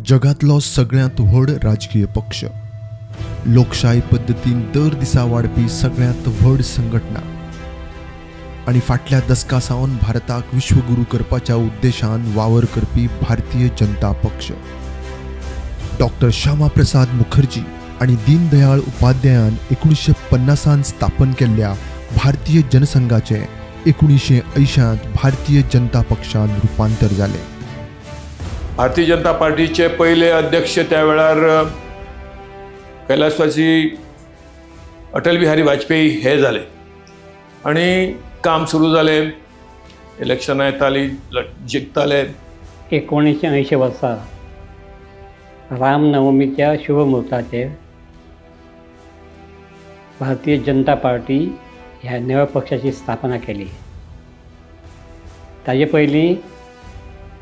जगातलो सगळ्यात व्हड राजकीय पक्ष, लोकशाही पद्धतीन दर दिसा वाडपी सगळ्यात व्हड संघटना आणि फाटल्या दशका सावन भारताक विश्वगुरू करपाच्या उद्देशान वावर करपी भारतीय जनता पक्ष. डॉक्टर श्यामा प्रसाद मुखर्जी आणि दीनदयाळ उपाध्यायान 1950 स्थापन केल्ल्या भारतीय जनसंघाचे 1980 भारतीय जनता पक्षान रूपांतर जाले. भारतीय जनता पार्टीचे पहिले अध्यक्ष त्यावेळार कैलासवासी अटल बिहारी वाजपेयी हे झाले आणि काम सुरू झाले. इलेक्शनां येताली, जिखताले. 1980 वर्सा रामनवमीच्या शुभमुहूर्ताचेर भारतीय जनता पार्टी ह्या नव्या पक्षाची स्थापना केली. ताजे पयलीं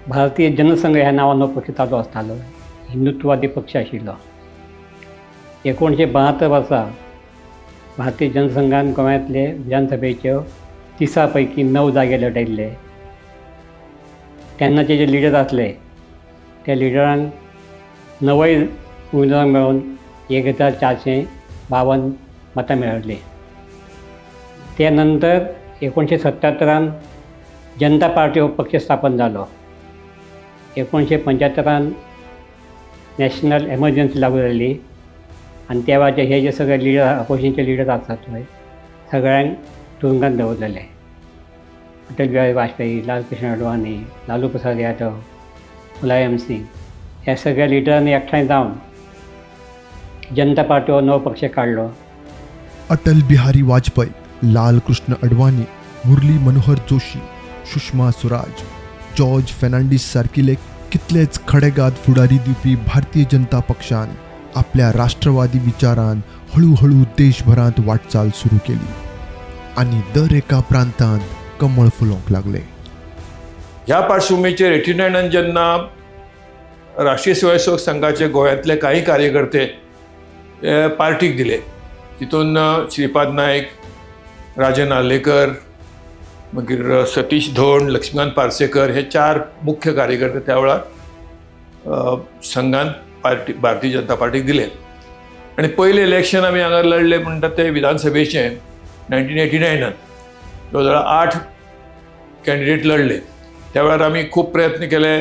भारतीय जनसंघ ह्या नांवान पक्ष चालू आसतालो, हिंदुत्ववादी पक्ष आशिल्लो. 1972 वर्सा भारतीय जनसंघान गोंयांतले विधानसभेच्यो 30 पैकी 9 जागे लढयल्ले. तेन्नाचे जे लिडर आसले त्या लिडरांक 9 उमेदवारांक मेळून 1452 मतां मेळ्ळी. त्या नंतर 1977 जनता पार्टी हो पक्ष स्थापन जालो. 1975 नॅशनल एमर्जन्सी लागू जाल्ली आनी त्या वेळाचे हे जे सगळे लिडर, अपोजिशनचे लिडर आसात थंय सगळ्यांक तुरुंगात दवरलेले. अटल बिहारी वाजपेयी, लालकृष्ण अडवाणी, लालू प्रसाद यादव, मुलायम सिंग ह्या सगळ्या लिडरांनी एकठांय जावन जनता पार्टी हो नवो पक्ष काडलो. अटल बिहारी वाजपेयी, लालकृष्ण अडवाणी, मुरली मनोहर जोशी, सुषमा स्वराज, जॉर्ज फर्नांडीस सारकिले कितलेच खडेगाद फुडारी दिवपी भारतीय जनता पक्षान आपल्या राष्ट्रवादी विचारान हळूहळू देशभरांत वाटचाल सुरू केली आणि दर एका प्रांतांत कमळ फुलोंक लागले. ह्या पार्श्वभूमीचेर 89 जेन्ना राष्ट्रीय स्वयंसेवक संघाचे गोंयांतले काही कार्यकर्ते पार्टीक दिले, तितून श्रीपाद नायक, राजन आर्लेकर, मागीर सतीश धोंड, लक्ष्मीकांत पार्सेकर हे 4 मुख्य कार्यकर्ते त्या वेळार संघान भारतीय जनता पार्टीक दिले. आणि पयले इलेक्शन आमी हांगा लढले म्हणटात ते विधानसभेचे 1989 जवळ 8 कॅन्डिडेट लढले. त्या वेळार आमी खूब प्रयत्न केले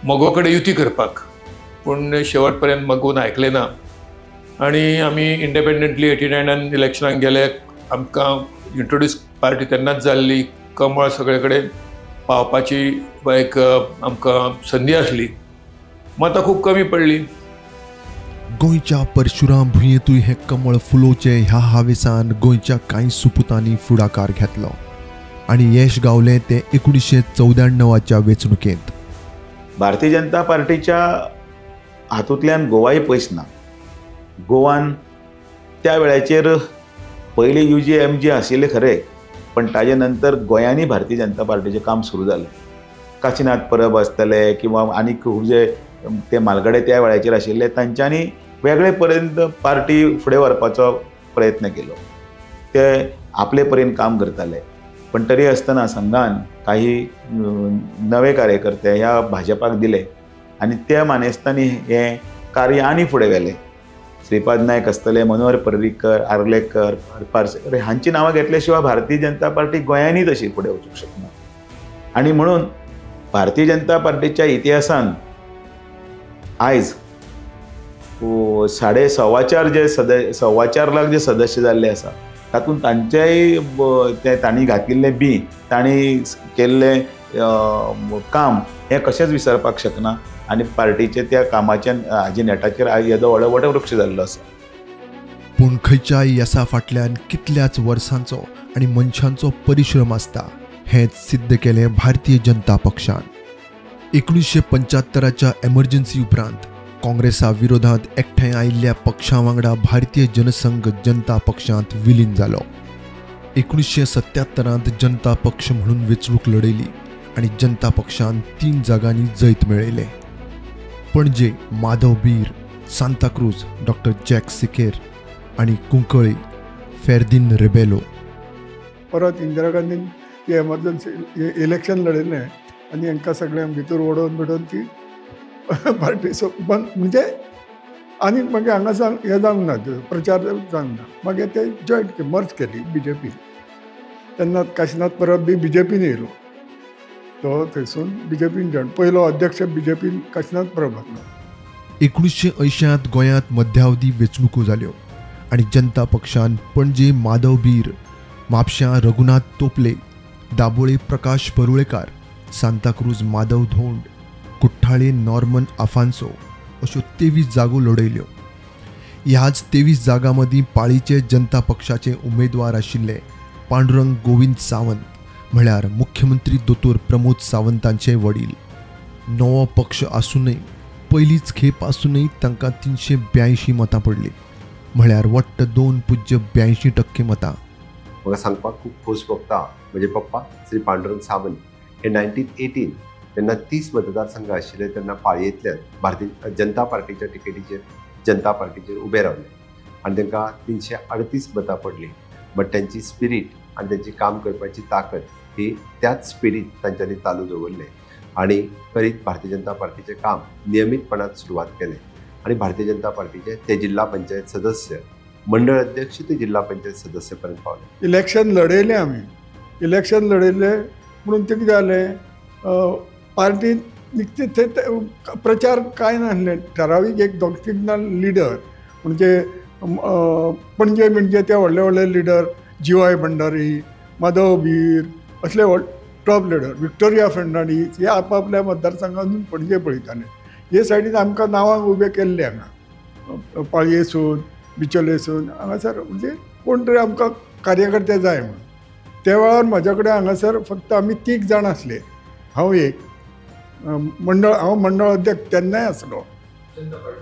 मगो कडेन युती करपाक, पूण शेवट पर्यंत मगून आयकले ना आणि आमी इंडिपेंडंटली 89 इलेक्शनाक गेले. आमकां इंट्रोड्यूस पार्टी तेन्नाच जाल्ली, कमळ सगळे कडेन पावपाची एक आमकां संदी आसली. मतां खूब कमी पडली. गोंयच्या परशुराम भुंयेंतूय हे कमळ फुलोवचे ह्या हावेसान गोंयच्या कांय सुपुतांनी फुडाकार घेतलो आणि यश गावले ते 1994च्या वेंचणुकेंत. भारतीय जनता पार्टीच्या हातूंतल्यान गोवाय पयस ना. गोवान त्या वेळाचेर पयले UGMG आशिल्ले खरे, पण ताजे नंतर गोंयांनी भारतीय जनता पार्टीचें काम सुरू जालें. काशीनाथ परब आसतले किंवा आनी खूब जे ते म्हालगडे त्या वेळाचेर आशिल्ले तांच्यांनी वेगळे पर्यंत पार्टी फुडें व्हरपाचो प्रयत्न केलो. ते आपले परेन काम करताले, पण तरी आसतना संघान काही नवे कार्यकर्ते ह्या भाजपाक दिले आणि त्या मानेस्तांनी हें कार्य आनी फुडें गेलें. श्रीपाद नायक आसतले, मनोहर पर्रीकर, आर्लेकर, पार्सेकर हांची नांवां घेतल्या शिवाय भारतीय जनता पार्टी गोंयांनी तशी फुडें वचूंक शकना. आणि म्हणून भारतीय जनता पार्टीच्या इतिहासान आयज 4.25 जे 4.25 लाख जे सदस्य जाल्ले आसा तातूंत तांचेय ते तांणी घातिल्लें बी, तांणी केल्लें काम हें कशेंच विसरपाक शकना आणि पार्टीचे त्या कामाच्या हाजे नेटाचेर आयज येदो व्हडलो वटवृक्ष जाल्लो आसा. पूण खंयच्याय यसा फाटल्यान कितल्याच वर्सांचो आणि मनशांचो परिश्रम आसता हेंच सिद्ध केलें भारतीय जनता पक्षान. 1975च्या एमर्जन्सी उपरांत काँग्रेसा विरोधांत एकठांय आयिल्ल्या पक्षां वांगडा भारतीय जनसंघ जनता पक्षांत विलीन जालो. 1977 जनता पक्ष म्हणून वेंचणूक लढयली आणि जनता पक्षान 3 जागांनी जैत मेळयले. पणजे माधव बीर, सांताक्रूज डॉक्टर जॅक सिकेर आणि कुंकळी फेर्दिन रेबेलो. परत इंदिरा गांधीन एमर्जन्सी इलेक्शन लढयलें आनी हांकां सगळ्यांक भितर ओडोवन बिडोवन ती पार्टी बंद म्हणजे आनी मागीर हांगा हें जावंक ना प्रचार जावंक ना. मागीर ते जॉयन मर्ज केली BJP. तेन्ना काशिनाथ परब बी BJPन येयलो. तो थंयसून BJPन जॉयन. पयलो अध्यक्ष BJPन काशिनाथ परब आसलो. 1980 गोंयांत मध्यावधी वेंचणुको जाल्यो आनी जनता पक्षान पणजे माधव बीर, म्हापश्यां रघुनाथ तोपले, दाबोळे प्रकाश परुळेकार, सांताक्रूज माधव धोंड, कुठ्ठाळे नॉर्मन आफान्सो अश्यो 23 जागो लढयल्यो. ह्याच 23 जागां मदीं पाळीचे जनता पक्षाचे उमेदवार आशिल्ले पांडुरंग गोविंद सावंत म्हळ्यार मुख्यमंत्री दोतोर प्रमोद सावंतांचे वडील. नवो पक्ष आसूनय पयलीच खेप आसूनय तांकां 382 मतां पडली म्हळ्यार वट्ट 2.82% मतां. म्हाका सांगपाक खूब खोस भोगता म्हजे पप्पा श्री पांडुरंग सावंत हे 1918 तेन्ना 30 मतदारसंघ आशिल्ले तेन्ना पाळयेंतल्यान भारतीय जनता पार्टीच्या टिकेटीचेर जनता पार्टीचेर उबे रावले आनी तांकां 338 मतां पडली. बट त्यांची स्पिरीट आनी त्यांची काम करपाची ताकद ही त्याच स्पिरीट तांच्यांनी चालू दवरले आनी करीत भारतीय जनता पार्टीचें काम नियमीतपणान सुरवात केलें आनी भारतीय जनता पार्टीचे ते जिल्हा पंचायत सदस्य, मंडळ अध्यक्ष ते जिल्हा पंचायत सदस्य पर्यंत पावले. इलेक्शन लढयलें आमी. इलेक्शन लढयलें म्हणून ते कितें जालें पार्टीन निश्चित प्रचार कांय नासलें. ठरावीक एक 2-3 लिडर म्हणजे पणजे म्हणजे ते व्हडले व्हडले लिडर GY भंडारी, माधव बीर असले टॉप लिडर, विक्टोरिया फर्नांडीस हे आपापल्या मतदारसंघातून पणजे पळयताले. हे सायडीन आमकां नांवांक उबे केल्ले हांगा पाळयेसून बिचोलेसून हांगासर म्हणजे कोण तरी आमकां कार्यकर्ते जाय म्हणून. त्या वेळार म्हाज्या कडेन हांगासर फक्त आमी 3 जाण आसले. हांव एक हांव मंडळ अध्यक्ष तेन्नाय आसलो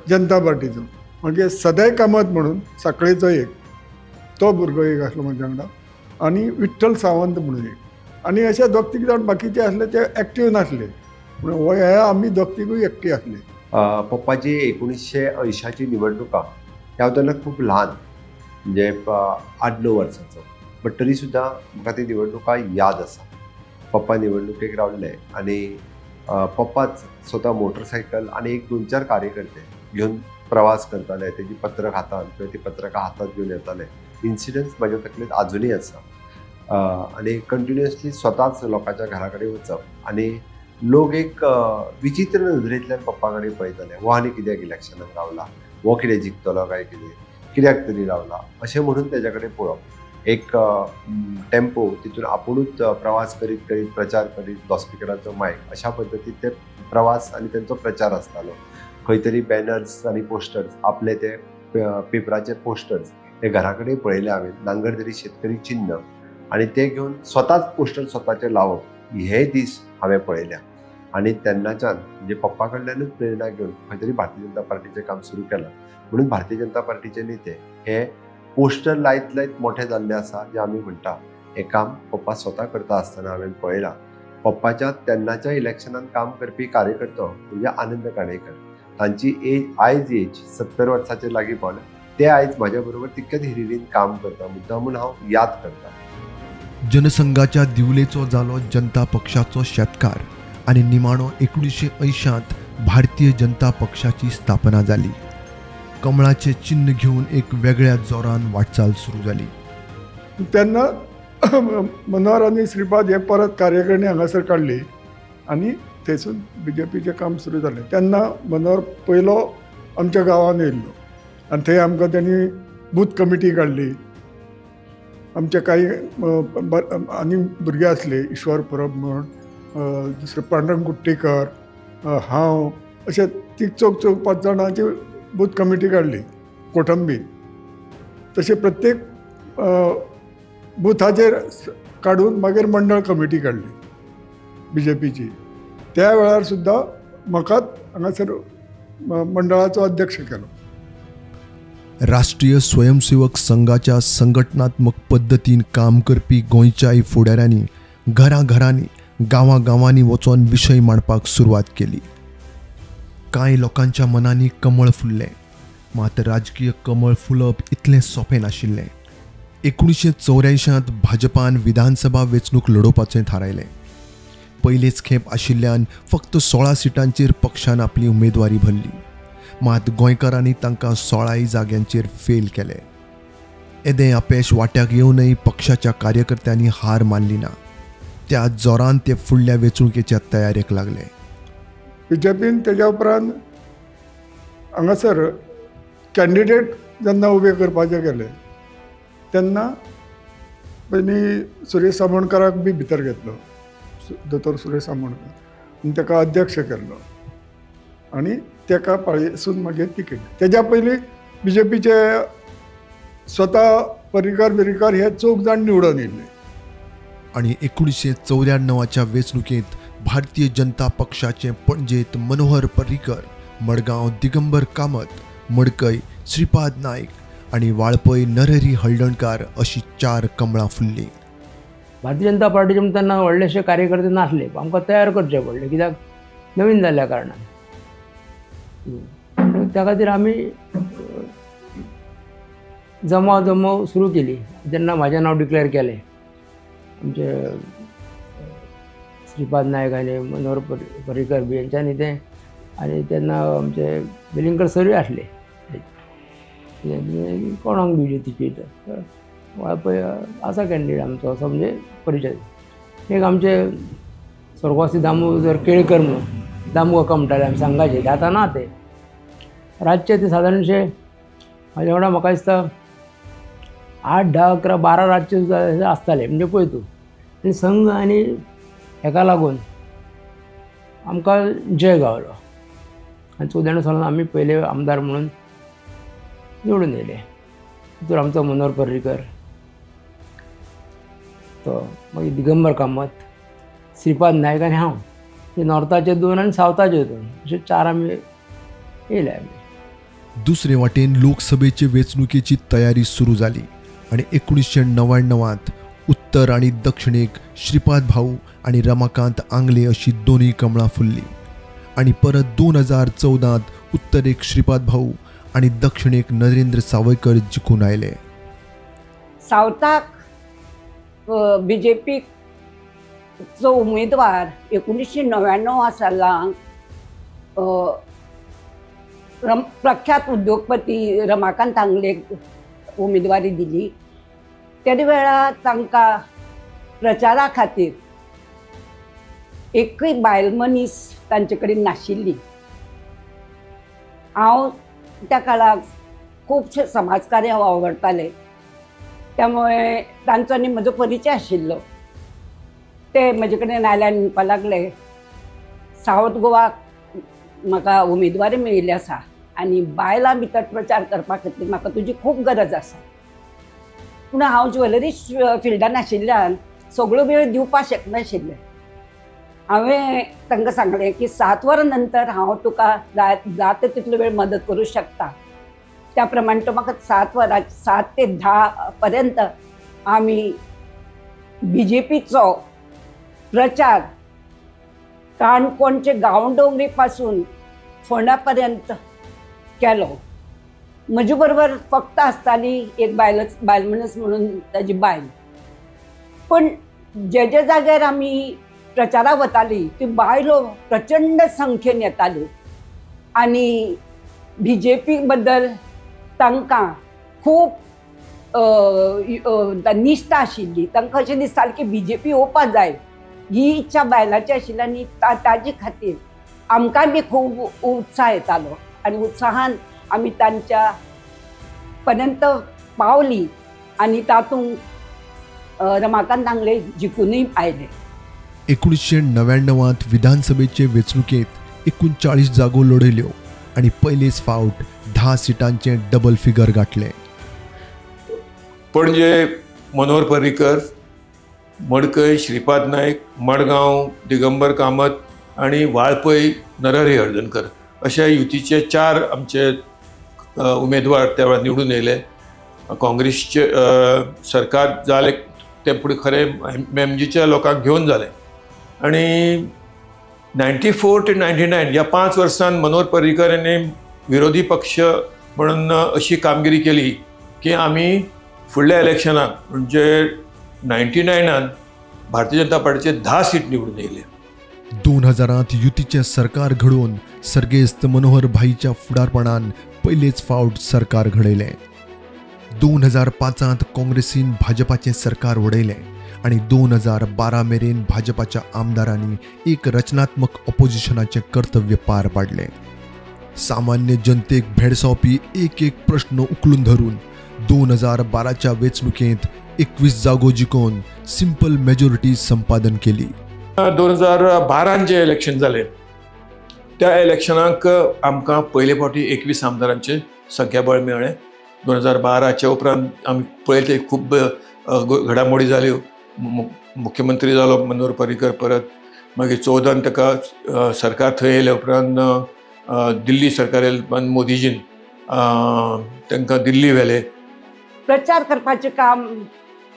जनता पार्टीचो. मागीर सदाय कामत म्हणून साखळेचो एक तो भुरगो एक आसलो म्हाज्या वांगडा आनी विठ्ठल सावंत म्हणून एक आनी अशे 2-3 जाण बाकीचे आसले ते एक्टीव नासले म्हणून हे आमी 2-3 एकटे आसले. पप्पाची 1980ची निवडणुका ह्या तेन्ना खूब ल्हान म्हणजे 8-9 वर्सांचो. बट तरी सुद्दां म्हाका ती निवडणुका याद आसा. पप्पा निवडणुकेक रावल्ले आनी पप्पाच स्वता मोटरसायकल आनी 1-2-4 कार्यकर्ते घेवन प्रवास करताले. तेजी पत्रक हातान किंवा ती पत्रकां हातात घेवन येताले. इन्सिडंट्स म्हाज्या तकलेंत आजुनूय आसा. आनी कंटिन्युअसली स्वताच लोकांच्या घरा कडेन वचप आनी लोक एक विचित्र नदरेंतल्यान पप्पा कडेन पळयताले. हो आनी कित्याक इलेक्शनाक रावला, हो कितें जिखतलो काय कित्याक तरी रावला अशें म्हणून तेज्या कडेन पळोवप. एक टेम्पो तितून आपुणूच प्रवास करीत करीत प्रचार करीत लॉस्पिकराचो मायक अशा पद्दतीन ते प्रवास आनी तेंचो प्रचार आसतालो. खंय तरी बॅनर्स आनी पोस्टर्स आपले ते पेपराचे पोस्टर्स हे घरा कडेन पळयले हांवें. नांगरदरी शेतकरी चिन्ह आनी ते घेवन स्वताच पोस्टर स्वताचे लावप हे दीस हांवें पळयल्या. आनी तेन्नाच्यान म्हणजे पप्पा कडल्यानूच प्रेरणा घेवन खंय तरी भारतीय जनता पार्टीचें काम सुरू केलां. म्हणून भारतीय जनता पार्टीचे नेते हे पोस्टर लायत लायत मोठे जाल्ले आसा जे आमी म्हणटा. हें काम पप्पा स्वता करता आसतना हांवें पळयलां. पप्पाच्या तेन्नाच्या इलेक्शनान काम करपी कार्यकर्तो म्हणजे आनंद काणेकर. तांची एज 70 वर्सांचे लागीं पावल्या. ते आयज म्हाज्या बरोबर तितकेच हिरिरीन काम करता. मुद्दामून हांव याद करता. जनसंघाच्या दिवलेचो जालो जनता पक्षाचो शेतकार आनी निमाणो 1980 भारतीय जनता पक्षाची स्थापना जाली. कमळाचे चिन्ह घेवन एक वेगळ्या जोरान वाटचाल सुरू जाली. तेन्ना मनोहर आनी श्रीपाद हे परत कार्यकारिणी हांगासर काडली आनी थंयसून BJPचें काम सुरू जालें. तेन्ना मनोहर पयलो आमच्या गांवांत येयल्लो आनी थंय आमकां तेणी बूथ कमिटी काडली. आमचे काही आनी भुरगे आसले, ईश्वर परब म्हण, दुसरे पांडुरंग कुट्टेकर, हांव अशे 3-4-5 जाणांची बूथ कमिटी काडली कोठंबीत. तशें प्रत्येक बुथाचेर काडून मागीर मंडळ कमिटी काडली BJPची. त्या वेळार सुद्दां म्हाकाच हांगासर मंडळाचो अध्यक्ष केलो. राष्ट्रीय स्वयंसेवक संघाच्या संघटनात्मक पद्दतीन काम करपी गोंयच्याय फुडाऱ्यांनी घरांघरांनी गांवांगांवांनी वचून विशय मांडपाक सुरवात केली. कांय लोकांच्या मनांनी कमळ फुल्लें, मात राजकीय कमळ फुलप इतलें सोंपें नाशिल्लें. 1984 भाजपान विधानसभा वेंचणूक लडोवपाचें थारायलें. पयलेच खेप आशिल्ल्यान फक्त 16 सिटांचेर पक्षान आपली उमेदवारी भरली, मात गोंयकारांनी तांकां 16 जाग्यांचेर फेल केले. येदें अपेश वाट्याक येवनय पक्षाच्या कार्यकर्त्यांनी हार मानली ना. त्या जोरान ते फुडल्या वेंचणुकेच्या तयारेक लागले. बीजेपीन तेज्या उपरांत हांगासर कॅन्डिडेट जेन्ना उबे करपाचे गेले तेन्ना पयलीं सुरेश सामोणकराक बी भितर घेतलो, दोतोर सुरेश सामोणकर, आनी ताका अध्यक्ष केल्लो आनी ताका पाळयेसून मागीर तिकेट. तेज्या पयलीं बीजेपीचे स्वता पर्रीकर हे 4 जाण निवडून येयल्ले. आणि 1994च्या वेंचणुकेंत भारतीय जनता पक्षाचे पणजेंत मनोहर पर्रीकर, मडगांव दिगंबर कामत, मडकय श्रीपाद नायक आणि वाळपय नरहरी हळदणकार अशी 4 कमळां फुल्ली. भारतीय जनता पार्टीचे म्हणून तेन्ना व्हडलेशे कार्यकर्ते नासले, आमकां तयार करचे पडले कित्याक नवीन जाल्ल्या कारणान. त्या खातीर आमी जमाव सुरू केली. जेन्ना म्हाजें नांव डिक्लेअर केलें आमचे श्रीपाद नायक आनी मनोहर पर्रीकर बी हेंच्यांनी तें, आनी तेन्ना आमचे वेलिंगकर सरूय आसले, कोणाक दिवचे तिकेट वाळपय आसा कॅन्डिडेट आमचो असो म्हणजे परिचय. एक आमचे स्वर्गवासी दामोदर केळकर म्हणून दामू काका म्हणटाले आमी संघाचे, ते आतां ना ते रातचे ते सादारणशे म्हाज्या वांगडा म्हाका दिसता 8, 10, 11, 12 रातचे सुद्दां आसताले. म्हणजे पळय तूं, आनी संघ आनी हेका लागून आमकां जय गावलो आनी 94 सालान आमी पयले आमदार म्हणून निवडून येयले. तितूर आमचो मनोहर पर्रीकर, तो मागीर दिगंबर कामत, श्रीपाद नायक आनी हांव, ते नॉर्थाचे 2 आनी सावथाचे 2 अशे 4 आमी येयले. दुसरे वाटेन लोकसभेचे वेंचणुकेची तयारी सुरू जाली आणि 1999त उत्तर आणि दक्षिणेक श्रीपाद भाऊ आणि रमाकांत आंगले अशी 2 कमळां फुल्ली. आणि परत 2014त उत्तरेक श्रीपाद भाऊ आणि दक्षिणेक नरेंद्र सावयकर जिखून आयले. सावथाक बीजेपीचो उमेदवार 1999 सालाक प्रख्यात उद्योगपती रमाकांत आंगलेक उमेदवारी दिली. त्या वेळार तांकां प्रचारा खातीर एकय बायल मनीस तांचे कडेन नाशिल्ली. हांव त्या काळाक खुबशे समाजकार्य आवडटाले, त्यामुळे तांचो आनी म्हजो परिचय आशिल्लो. ते म्हजे कडेन आयल्यार म्हणपाक लागले, सावथ गोवाक म्हाका उमेदवारी मेळिल्ली आसा आनी बायलां भितर प्रचार करपा खातीर म्हाका तुजी खूब गरज आसा. पूण हांव ज्वेलरी फिल्डान आशिल्ल्यान सगळो वेळ दिवपाक शकनाशिल्लें. हांवें तांकां सांगलें की 7 वरां नंतर हांव तुका जाता तितलो वेळ मदत करूं शकता. त्या प्रमाणे तो म्हाका 7 वरां 7 ते 10 पर्यंत आमी बीजेपीचो प्रचार काणकोणचे गांवडोंगरी पासून फोंडा पर्यंत केलो. म्हजे बरोबर फक्त आसताली एक बायल मनीस म्हणून ताजी बायल. पण जे जाग्यार आमी प्रचाराक वताली ती बायलो प्रचंड संख्येन येताल्यो आनी बीजेपी बद्दल तांकां खूब निश्ठा आशिल्ली. तांकां अशें दिसतालें की बीजेपी येवपाक जाय ही इच्छा बायलांची आशिल्ली आनी ताजे खातीर आमकां बी खूब उत्साह येतालो आनी उत्साहान आमी तांच्या पर्यंत पावली आनी तातूंत रमाकांत आंगले जिखूनय आयले. 1999त विधानसभेचे वेंचणुकेंत 39 जागो लढयल्यो आनी पयलेच फावट 10 सिटांचे डबल फिगर गाठले. पणजे मनोहर पर्रीकर, मडकय श्रीपाद नायक, मडगांव दिगंबर कामत आणि वाळपय नरहरी हळदणकर अशा युतीचे 4 आमचे उमेदवार त्या वेळार निवडून येयले. काँग्रेसचे सरकार जाले ते फुडें खरें मेमजीच्या लोकांक घेवन जालें. आणि 94 ते 99 ह्या 5 वर्सांत मनोहर पर्रीकर यांनी विरोधी पक्ष म्हणून अशी कामगिरी केली की आमी फुडल्या इलेक्शनाक म्हणजे 99त भारतीय जनता पार्टीचे 10 सीट निवडून येयले. 2000 युतीचें सरकार घडोवन सर्गेस्त मनोहर भाईच्या फुडारपणान पयलेच फावट सरकार घडयलें. 2005 काँग्रेसीन भाजपाचें सरकार उडयलें आनी 2012 मेरेन भाजपाच्या आमदारांनी एक रचनात्मक ऑपोजिशनाचें कर्तव्य पार पाडलें. सामान्य जनतेक भेडसावपी एक प्रश्न उखलून धरून 2012च्या वेंचणुकेंत 21 जागो जिखून सिंपल मेजॉरिटी संपादन केली. 2012 जे इलेक्शन जालें त्या इलेक्शनाक आमकां पयले फावटी 21 आमदारांचें संख्याबळ मेळ्ळें. 2012च्या उपरांत आमी पळयले खूब घडामोडी जाल्यो. मुख्यमंत्री जालो मनोहर पर्रीकर परत. मागीर 14 ताका सरकार थंय येयल्या उपरांत दिल्ली सरकार येयले उपरांत मोदीजीन तांकां दिल्ली व्हेले. प्रचार करपाचें काम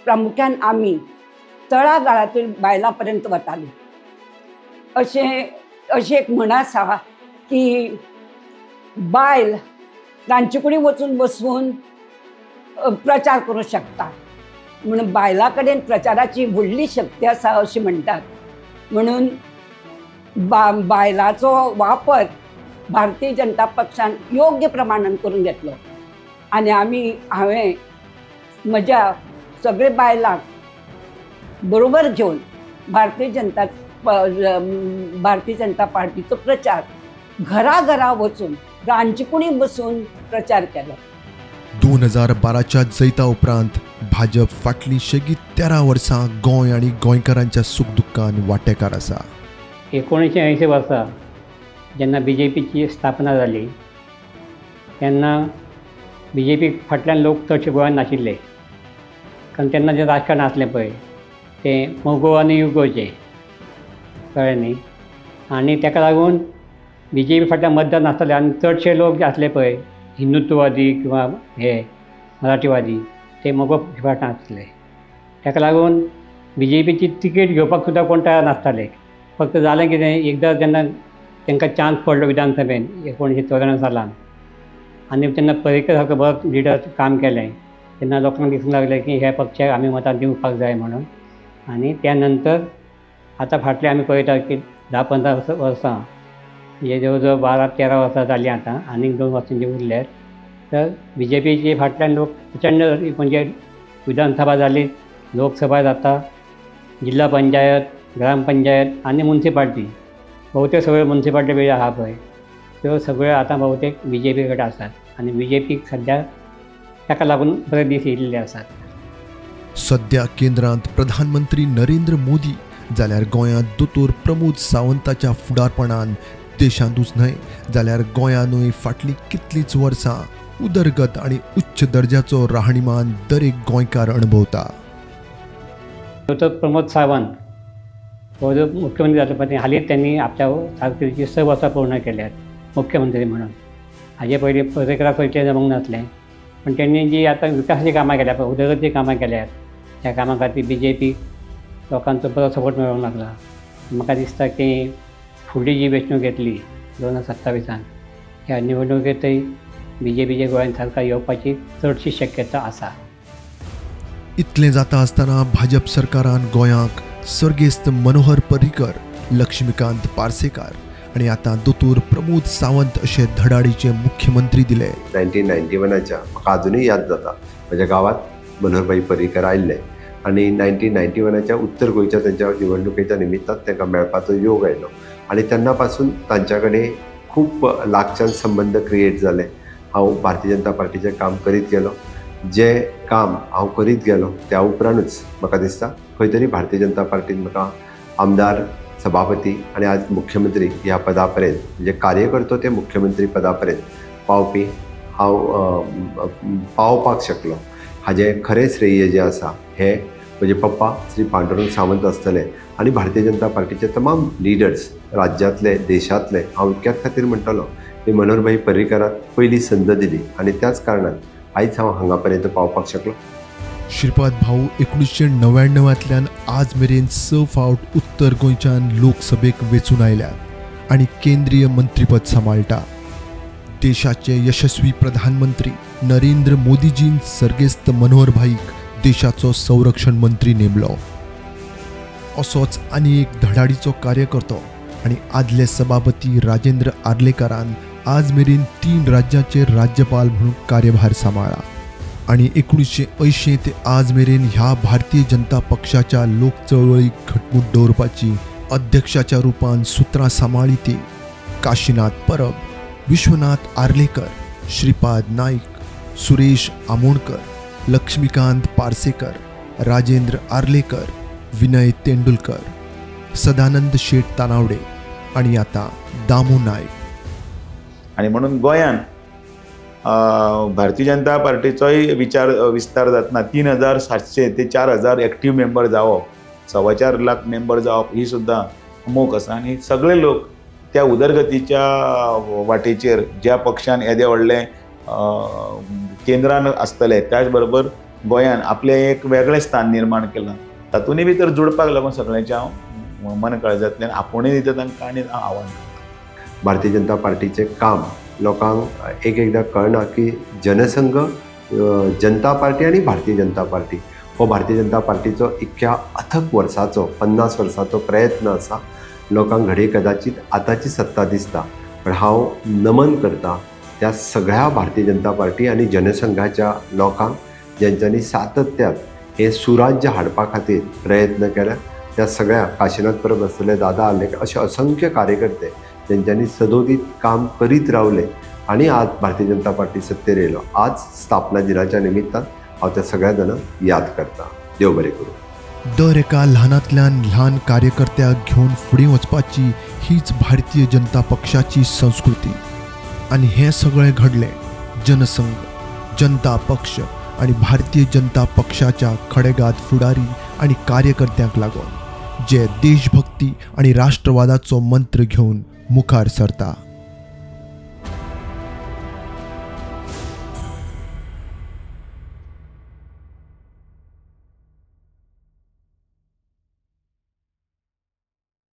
प्रामुख्यान आमी तळागाळातील बायलां पर्यंत वतालीं. अशी एक म्हण आसा की बायल रांदचे कुडीत वचून बसून प्रचार करूं शकता म्हणून बायलां कडेन प्रचाराची व्हडली शक्ती आसा अशें म्हणटात. म्हणून बायलांचो वापर भारतीय जनता पक्षान योग्य प्रमाणान करून घेतलो आनी हांवें म्हज्या सगळे बायलांक बरोबर घेवन भारतीय जनता पार्टीचो प्रचार घरा वचून रांदचे कुडीत बसून प्रचार केलो. 2012च्या जैता उपरांत भाजप फाटलीं शेगीत 13 वर्सां गोंय आनी गोंयकारांच्या सुखदुख्खान वांटेकार आसा. 1980 वर्सा जेन्ना BJPची स्थापना जाली तेन्ना BJP फाटल्यान लोक चडशे गोंयांत नाशिल्ले. कारण तेन्ना जें राजकारण आसलें पळय तें मोगो आनी युगोचें कळ्ळें न्ही. आनी ताका लागून BJP फाटल्यान मतदान नासतालें आनी चडशे लोक जे आसले पळय हिंदुत्ववादी किंवा हे मराठीवादी ते मोगो फाटल्यान आसले. ताका लागून BJPची तिकेट घेवपाक सुद्दां कोण तयार नासताले. फक्त जालें कितें एकदां जेन्ना तांकां चान्स पडलो विधानसभेन 1994 सालान आनी तेन्ना पर्रीकर सारको बरो लिडर काम केलें तेन्ना लोकांक दिसूंक लागलें की ह्या पक्षाक आमी मतां दिवपाक जाय म्हणून. आनी त्या नंतर आतां फाटलें आमी पळयता की 10-15 वर्सां म्हणजे जवळ जवळ 12-13 वर्सां जालीं आतां आनीक 2 वर्सांची उरल्यात. तर BJPचे फाटल्यान लोक प्रचंड म्हणजे विधानसभा जाली, लोकसभा जाता, जिल्हा पंचायत, ग्रामपंचायत आनी म्युन्सिपाल्टी बहुतेक सगळ्यो म्युन्सिपाल्टी बी आहा पळय त्यो सगळ्यो आतां बहुतेक BJP कडेन आसात आनी BJPक सद्या ताका लागून बरे दीस येयल्ले आसात. सध्या केंद्रांत प्रधानमंत्री नरेंद्र मोदी जाल्यार गोंयांत दोतोर प्रमोद सावंताच्या फुडारपणान देशांतूच न्हय जाल्यार गोंयानूय फाटलीं कितलींच वर्सां उदरगत आनी उच्च दर्ज्याचो राहणीमान दरेक गोंयकार अणभवता. दोतोर प्रमोद सावंत हो जो मुख्यमंत्री जाता पळय हालींच त्यांनी आपल्या कारकिर्दीची 6 वर्सां पूर्ण केल्यात मुख्यमंत्री म्हणून. हाजे पयलीं पर्रीकराक खंयचें जमूंक नासलें पण त्यांनी जी आतां विकासाची कामां केल्या पळय उदरगतीची कामां केल्यात त्या कामां खातीर BJP लोकांचो बरो सपोर्ट मेळूंक लागला. म्हाका दिसता की फुडली जी वेंचणूक येतली 2027 ह्या निवडणुकेंतय BJPचे गोंयांत सरकार येवपाची चडशी शक्यता आसा. इतलें जाता आसतना भाजप सरकारान गोंयांक सर्गेस्त मनोहर पर्रीकर, लक्ष्मीकांत पार्सेकार आनी आतां दोतोर प्रमोद सावंत अशे धडाडीचे मुख्यमंत्री दिले. 1991च्या म्हाका अजुनूय याद जाता म्हज्या गांवांत मनोहरभाई पर्रीकर आयिल्ले आनी 1991च्या उत्तर गोंयच्या त्यांच्या निवडणुकेच्या निमित्तान तांकां मेळपाचो योग आयलो आनी तेन्ना पासून तांच्या कडेन खूब लागच्यान संबंध क्रिएट जाले. हांव भारतीय जनता पार्टीचें काम करीत गेलो. जे काम हांव करीत गेलो त्या उपरांतूच म्हाका दिसता खंय तरी भारतीय जनता पार्टीन म्हाका आमदार, सभापती आनी आज मुख्यमंत्री ह्या पदा पर्यंत म्हणजे कार्यकर्तो ते मुख्यमंत्री पदा पर्यंत पावपी हांव पावपाक शकलो. हाजें खरें श्रेय जें आसा हें म्हजे पप्पा श्री पांडुरंग सावंत आसतले आनी भारतीय जनता पार्टीचे तमाम लिडर्स राज्यांतले, देशांतले. हांव इतक्याच खातीर म्हणटलो की मनोहरभाई पर्रीकराक पयली संद दिली आनी त्याच कारणान आयज हांव हांगा पर्यंत पावपाक शकलो. श्रीपाद भाऊ 1999तल्यान आज मेरेन 6 फावट उत्तर गोंयच्यान लोकसभेक वेंचून आयल्यात आनी केंद्रीय मंत्रीपद सांबाळटा. देशाचे यशस्वी प्रधानमंत्री नरेंद्र मोदीजीन सर्गेस्त मनोहर भाईक देशाचो संरक्षण मंत्री नेमलो. असोच आनी एक धडाडीचो कार्यकर्तो आणि आदले सभापती राजेंद्र आर्लेकरान आज मेरेन 3 राज्याचे राज्यपाल म्हणून कार्यभार सांबाळ्ळा आणि 1980 ते आज मेरेन ह्या भारतीय जनता पक्षाच्या लोक चळवळीक घटमूट दवरपाची अध्यक्षाच्या रुपान सुत्रां सांबाळ्ळी ती काशीनाथ परब, विश्वनाथ आर्लेकर, श्रीपाद नाईक, सुरेश आमोणकर, लक्ष्मीकांत पार्सेकर, राजेंद्र आर्लेकर, विनय तेंडुलकर, सदानंद शेठ तानावडे आणि आता दामू नाईक. आणि म्हणून गोंयान भारतीय जनता पार्टीचोय विस्तार जातना 3700 ते 4000 एक्टिव्ह मेंबर जावप, 4.25 लाख मेंबर जावप ही सुद्धा मोख आसा. आणि सगळे लोक त्या उदरगतीच्या वाटेचेर ज्या पक्षान येदे व्हडले केंद्रान आसतले त्याच बरोबर गोंयान आपले एक वेगळें स्थान निर्माण केलां. तातूंतय भितर जोडपाक लागून सगळ्यांचे हांव मन काळजांतल्यान आपुणूय दिता तांकां आनी आव्हान करता. भारतीय जनता पार्टीचे काम लोकांक एकदा कळना की जनसंघ, जनता पार्टी आणि भारतीय जनता पार्टी हो भारतीय जनता पार्टीचो इतक्या अथक वर्साचो 50 वर्साचो प्रयत्न आसा. लोकांक घडी कदाचित आताची सत्ता दिसता, पण हांव नमन करता त्या सगळ्या भारतीय जनता पार्टी आणि जनसंघाच्या लोकांक ज्यांच्यांनी सातत्यान हे सुराज्य हाडपा खातीर प्रयत्न केले. त्या सगळ्या काशीनाथ परब आसतले, दादा आर्लेकर असे असंख्य कार्यकर्ते ज्यांच्यांनी सदोदीत काम करीत रावले आणि आज भारतीय जनता पार्टी सत्तेर येयलो. आज स्थापना दिनाच्या निमित्तान हांव त्या सगळ्या जाणांक याद करता. देव बरें करूं. दर एका ल्हानांतल्यान ल्हान कार्यकर्त्याक घेवन फुडें वचपाची हीच भारतीय जनता पक्षाची संस्कृती. आणि हे सगळें घडलें जनसंघ, जनता पक्ष आणि भारतीय जनता पक्षाच्या खडेगाद फुडारी आणि कार्यकर्त्यांक लागून जे देशभक्ती आणि राष्ट्रवादाचो मंत्र घेवन मुखार सरता.